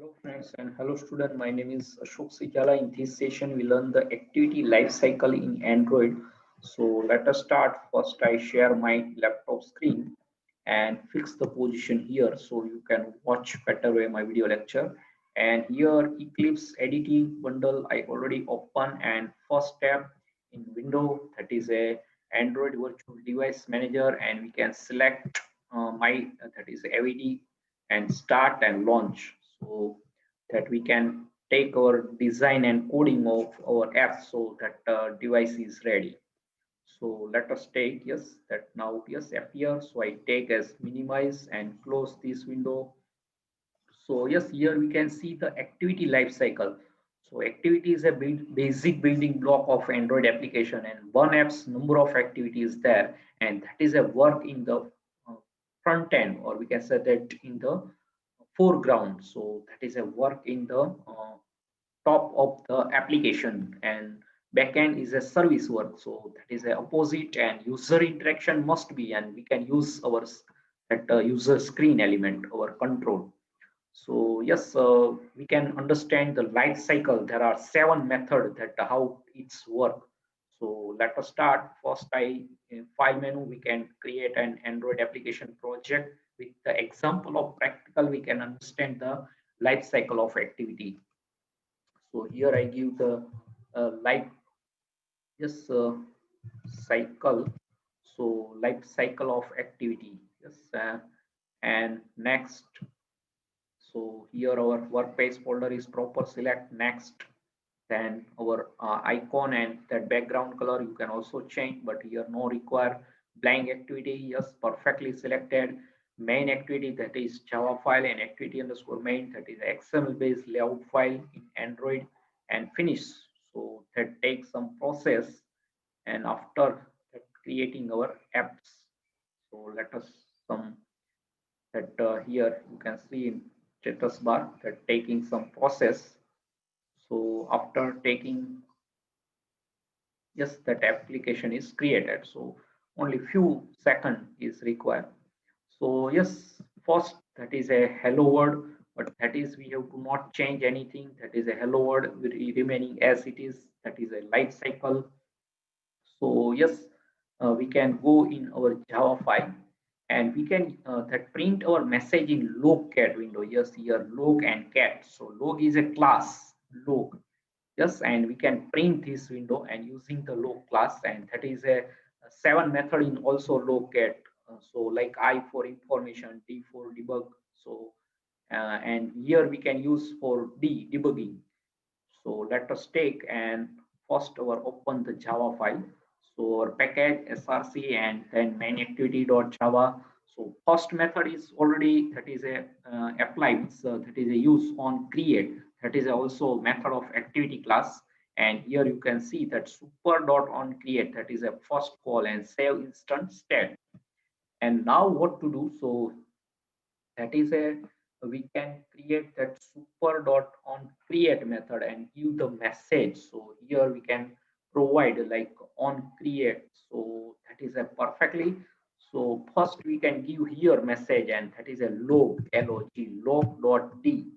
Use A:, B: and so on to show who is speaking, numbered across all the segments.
A: Hello friends and hello student. My name is Ashok Sijala. In this session, we learn the activity life cycle in Android. So let us start. First, I share my laptop screen and fix the position here so you can watch better way my video lecture. And here Eclipse editing bundle I already open, and first step in window, that is a Android virtual device manager, and we can select my that is AVD and start and launch, so that we can take our design and coding of our app so that device is ready. So let us take, yes, that now yes appear. So I take as minimize and close this window. So yes, here we can see the activity life cycle. So activity is a basic building block of Android application, and one app's number of activities there, and that is a work in the uh, front end, or we can say that in the foreground. So that is a work in the top of the application, and backend is a service work. So that is a opposite, and user interaction must be, and we can use our that user screen element, our control. So yes, we can understand the life cycle. There are seven methods that how it's work. So let us start. First, in file menu, we can create an Android application project. With the example of practical, we can understand the life cycle of activity. So here I give the life, yes, cycle. So life cycle of activity. Yes, and next. So here our work page folder is proper. Select next. Then our icon and that background color you can also change, but here no require. Blank activity, yes, perfectly selected. Main activity, that is Java file, and activity underscore main, that is XML based layout file in Android, and finish. So that takes some process, and after that creating our apps. So let us some that here you can see in status bar that taking some process. So after taking, yes, that application is created. So only few second is required. So yes, first that is a hello world, but that is we have to not change anything. That is a hello world remaining as it is. That is a life cycle. So yes, we can go in our Java file, and we can that print our message in log cat window. Yes, here log and cat. So log is a class, log. Yes, and we can print this window and using the log class, and that is a seven method in also log cat. So like I for information, D for debug. So and here we can use for D debugging. So let us take and first our open the Java file. So our package src and then main activity.java. So first method is already that is a applied, so that is a use on create. That is also method of activity class. And here you can see that super dot on create, that is a first call, and save instant state. And now what to do? So that is a we can create that super dot on create method and give the message. So here we can provide like on create. So that is a perfectly. So first we can give here message, and that is a log, log dot d.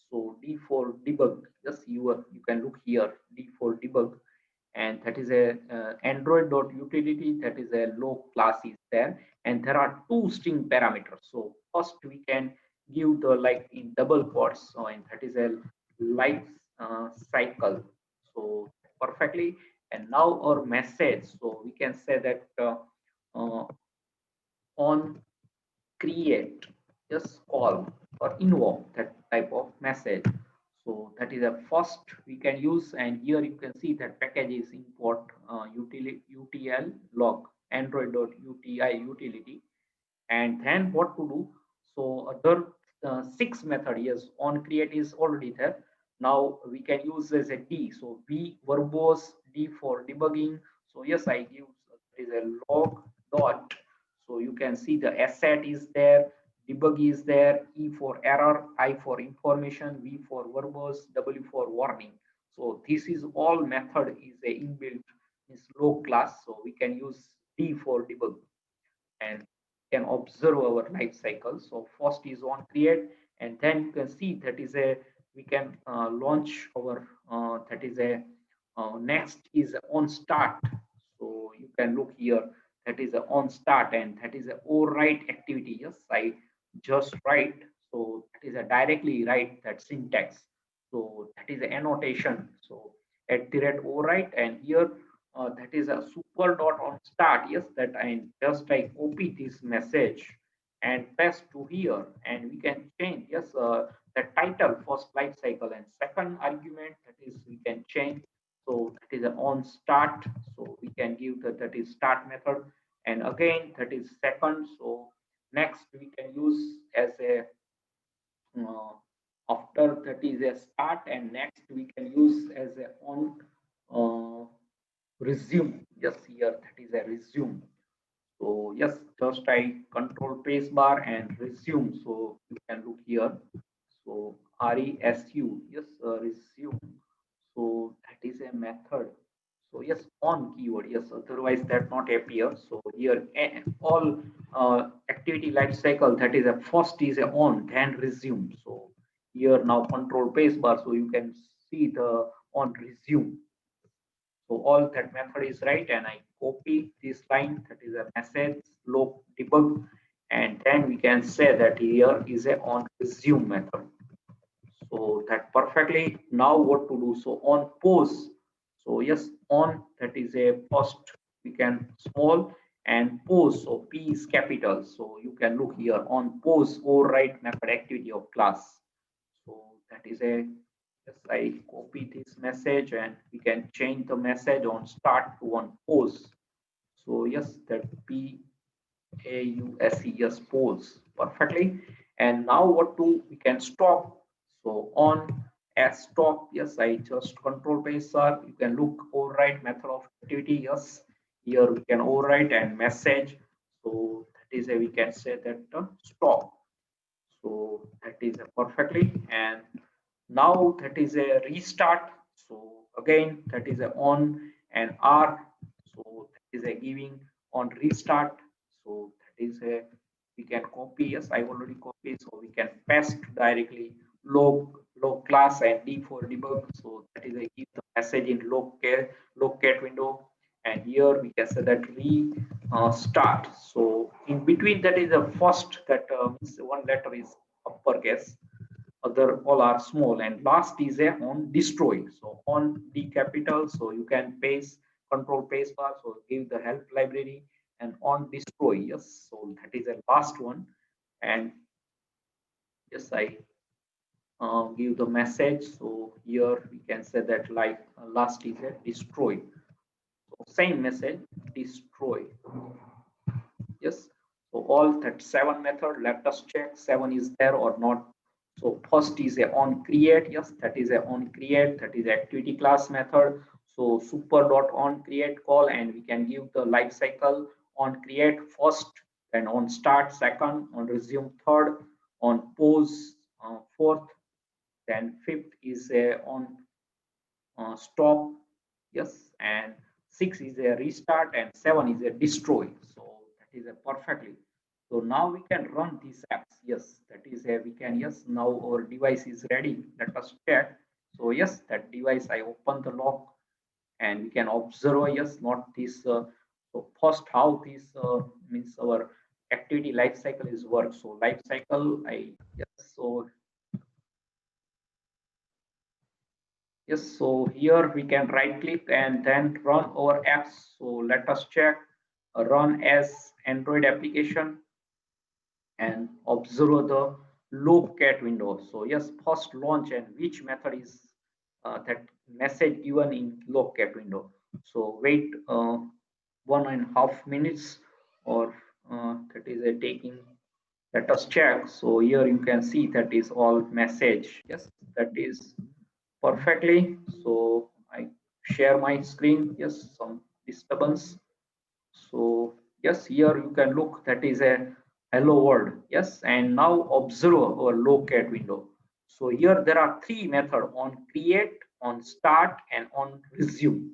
A: So d for debug. Just you can look here, d for debug. And that is a android.utility, that is a low class is there, and there are two string parameters. So first we can give the like in double quotes, so and that is a life cycle. So perfectly. And now our message, so we can say that uh, on create, just call or invoke that type of message. So that is a first we can use, and here you can see that package is import utl log android.uti utility. And then what to do? So other six method, yes, on create is already there. Now we can use as a d. So b verbose, d for debugging. So yes, I give there is a log dot. So you can see the asset is there, debug is there, e for error, I for information, v for verbose, w for warning. So this is all method is a inbuilt is low class. So we can use d for debug and can observe our life cycle. So first is on create, and then you can see that is a we can launch our that is a next is on start. So you can look here, that is a on start, and that is a overwrite activity. Yes, I just write. So that is a directly write that syntax. So that is a annotation. So at the rate overwrite, and here that is a super dot on start. Yes, that I copy this message and paste to here, and we can change. Yes, the title first life cycle, and second argument that is we can change. So that is a on start. So we can give that is start method, and again that is second. So next we can use as a uh, after that is a start, and next we can use as a on uh, resume. Yes, here that is a resume. So yes, just I control space bar and resume. So you can look here. So resu, yes, resume. So that is a method. So yes, on keyword, yes, otherwise that not appear. So here all activity life cycle, that is a first is a on, then resume. So here now control space bar, so you can see the on resume. So all that method is right, and I copy this line, that is a message log debug, and then we can say that here is a on resume method. So that perfectly. Now what to do? So on pause. So yes, on that is a first we can small, and pause. So P is capital. So you can look here on pause override method activity of class. So that is a yes, I copy this message, and we can change the message on start to on pause. So yes, that P A U S E, yes, pause perfectly. And now what to we can stop. So on as stop, yes, I just control space sir. You can look override method of activity. Yes, here we can override and message. So that is a we can say that stop. So that is a perfectly. And now that is a restart. So again that is a on and R. So that is a giving on restart. So that is a we can copy. Yes, I already copied. So we can paste directly log class and D for debug. So that is a give the message in log cat window. And here we can say that restart. So in between that is the first that means one letter is uppercase, other all are small, and last is a on destroy. So on D capital, so you can paste control paste bar, so give the help library, and on destroy, yes, so that is a last one. And yes, I give the message. So here we can say that like last is a destroy. So same message destroy. Yes. So all that seven method, let us check seven is there or not. So first is a on create. Yes, that is a on create. That is activity class method. So super dot on create call, and we can give the life cycle on create first, then on start second, on resume third, on pause fourth, then fifth is a on stop. Yes, and six is a restart, and seven is a destroy. So that is a perfectly. So now we can run these apps. Yes, that is a we can. Yes, now our device is ready. Let us check. So yes, that device I open the lock, and we can observe. Yes, not this. So first, how this means our activity life cycle is work. So life cycle I yes. So yes, so here we can right click and then run our apps. So let us check run as Android application and observe the logcat window. So yes, first launch and which method is that message given in logcat window. So wait 1.5 minutes, or that is a taking. Let us check. So here you can see that is all message. Yes, that is perfectly. So I share my screen. Yes, some disturbance. So yes, here you can look, that is a hello world. Yes, and now observe our locate window. So here there are three methods on create, on start, and on resume.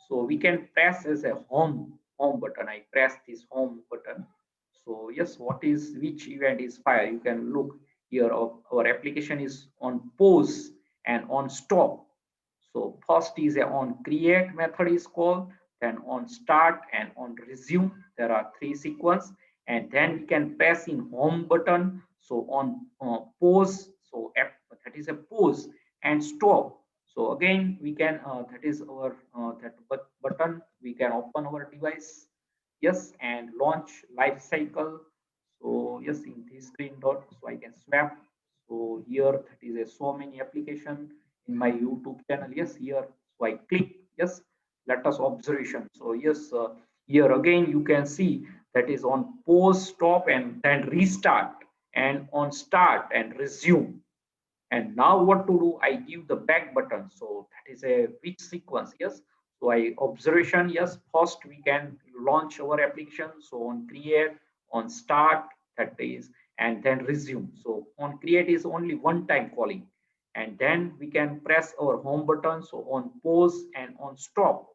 A: So we can press as a home button. I press this home button. So yes, what is which event is fire? You can look here our application is on pause and on stop. So first is on create method is called, then on start and on resume. There are three sequence, and then we can press in home button. So on pause, so that is a pause and stop. So again we can that is our that button we can open our device. Yes, and launch life cycle. So yes, in this screen dot, so I can swap. So here that is a so many application in my YouTube channel. Yes, here so I click. Yes, let us observation. So yes, here again you can see that is on pause, stop, and then restart, and on start and resume. And now what to do? I give the back button. So that is a which sequence? Yes. So I observation. Yes. First we can launch our application. So on create, on start, that is, and then resume. So on create is only one time calling, and then we can press our home button. So on pause and on stop,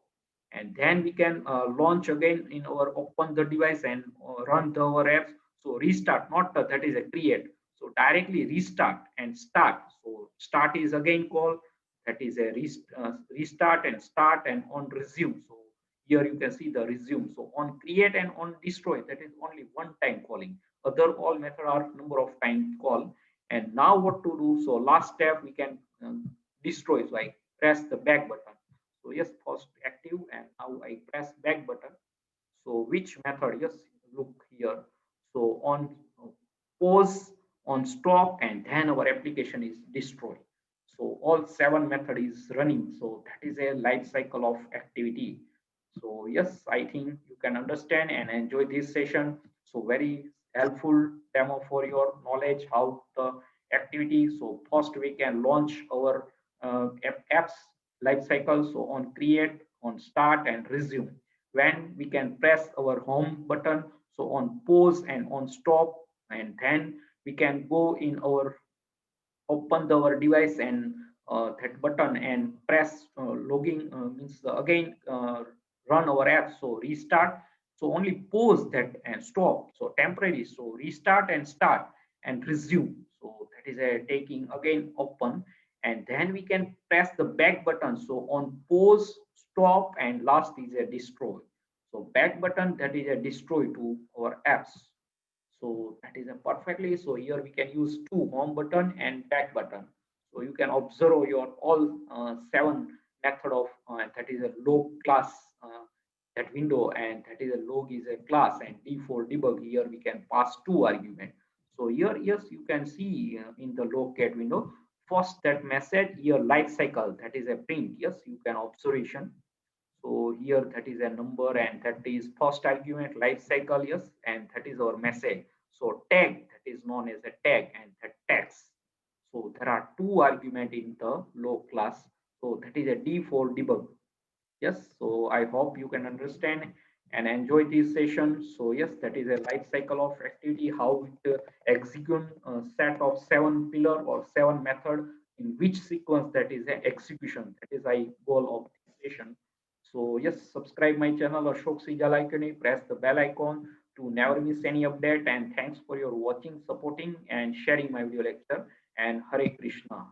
A: and then we can launch again in our open the device and run our apps. So restart, not that is a create. So directly restart and start. So start is again called, that is a restart and start and on resume. So here you can see the resume. So on create and on destroy, that is only one time calling. Other all method are number of time call. And now what to do? So last step we can destroy. So I press the back button. So yes, first active, and now I press back button. So which method? Yes, look here. So on pause, on stop, and then our application is destroyed. So all seven method is running. So that is a life cycle of activity. So yes, I think you can understand and enjoy this session. So very helpful demo for your knowledge how the activity. So first we can launch our apps life cycle. So on create, on start, and resume. When we can press our home button, so on pause and on stop, and then we can go in our open our device and that button and press logging means again run our app. So restart, so only pause that and stop, so temporary. So restart and start and resume. So that is a taking again open, and then we can press the back button. So on pause, stop, and last is a destroy. So back button, that is a destroy to our apps. So that is a perfectly. So here we can use two, home button and back button. So you can observe your all seven method of that is a log class that window, and that is a log is a class, and default debug here we can pass two argument. So here yes you can see in the logcat window first that message here life cycle, that is a print. Yes, you can observation. So here that is a number, and that is first argument life cycle. Yes, and that is our message. So tag, that is known as a tag, and that text. So there are two argument in the log class. So that is a default debug. Yes, so I hope you can understand and enjoy this session. So yes, that is a life cycle of activity, how it execute a set of seven pillar or seven method in which sequence, that is a execution. That is I goal of this session. So yes, subscribe my channel Ashok Sijalaikanni, press the bell icon to never miss any update, and thanks for your watching, supporting, and sharing my video lecture, and Hare Krishna.